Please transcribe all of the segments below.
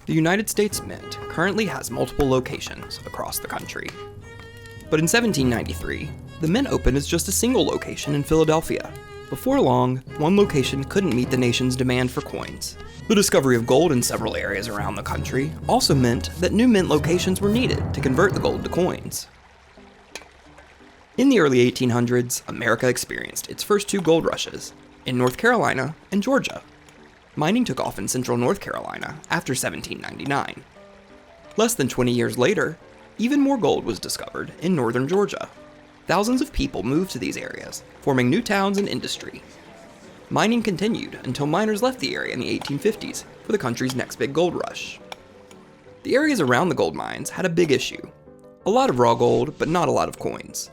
The United States Mint currently has multiple locations across the country. But in 1793, the Mint opened as just a single location in Philadelphia. Before long, one location couldn't meet the nation's demand for coins. The discovery of gold in several areas around the country also meant that new mint locations were needed to convert the gold to coins. In the early 1800s, America experienced its first two gold rushes, in North Carolina and Georgia. Mining took off in central North Carolina after 1799. Less than 20 years later, even more gold was discovered in northern Georgia. Thousands of people moved to these areas, forming new towns and industry. Mining continued until miners left the area in the 1850s for the country's next big gold rush. The areas around the gold mines had a big issue. A lot of raw gold, but not a lot of coins.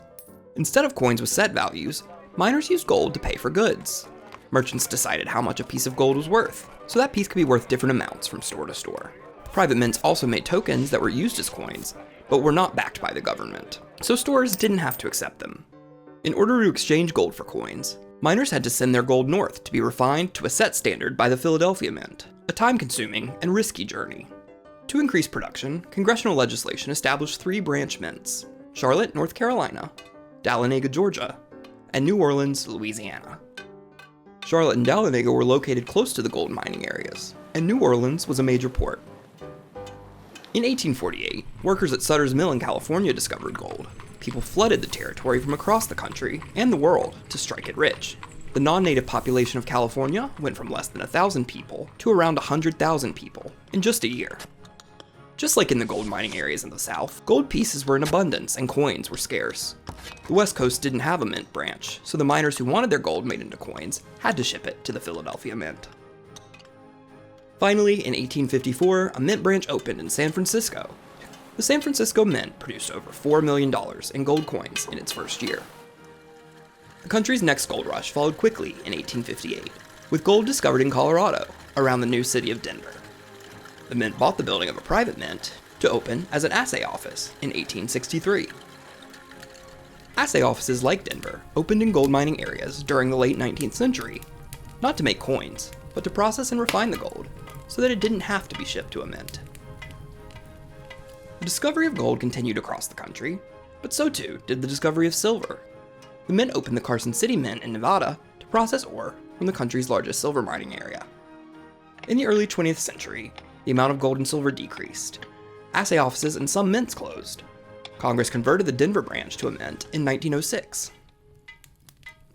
Instead of coins with set values, miners used gold to pay for goods. Merchants decided how much a piece of gold was worth, so that piece could be worth different amounts from store to store. Private mints also made tokens that were used as coins, but were not backed by the government, so stores didn't have to accept them. In order to exchange gold for coins, miners had to send their gold north to be refined to a set standard by the Philadelphia Mint, a time-consuming and risky journey. To increase production, congressional legislation established three branch mints: Charlotte, North Carolina, Dahlonega, Georgia, and New Orleans, Louisiana. Charlotte and Dahlonega were located close to the gold mining areas, and New Orleans was a major port. In 1848, workers at Sutter's Mill in California discovered gold. People flooded the territory from across the country and the world to strike it rich. The non-native population of California went from less than 1,000 people to around 100,000 people in just a year. Just like in the gold mining areas in the South, gold pieces were in abundance and coins were scarce. The West Coast didn't have a mint branch, so the miners who wanted their gold made into coins had to ship it to the Philadelphia Mint. Finally, in 1854, a mint branch opened in San Francisco. The San Francisco Mint produced over $4 million in gold coins in its first year. The country's next gold rush followed quickly in 1858, with gold discovered in Colorado, around the new city of Denver. The mint bought the building of a private mint to open as an assay office in 1863. Assay offices like Denver opened in gold mining areas during the late 19th century, not to make coins, but to process and refine the gold, so that it didn't have to be shipped to a mint. The discovery of gold continued across the country, but so too did the discovery of silver. The mint opened the Carson City Mint in Nevada to process ore from the country's largest silver mining area. In the early 20th century, the amount of gold and silver decreased. Assay offices and some mints closed. Congress converted the Denver branch to a mint in 1906.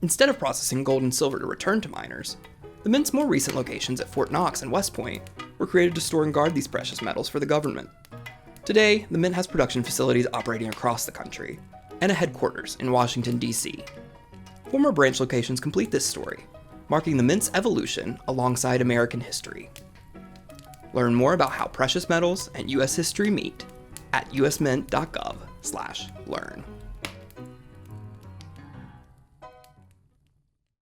Instead of processing gold and silver to return to miners, the mint's more recent locations at Fort Knox and West Point were created to store and guard these precious metals for the government. Today, the mint has production facilities operating across the country, and a headquarters in Washington, D.C. Former branch locations complete this story, marking the mint's evolution alongside American history. Learn more about how precious metals and U.S. history meet at usmint.gov/learn.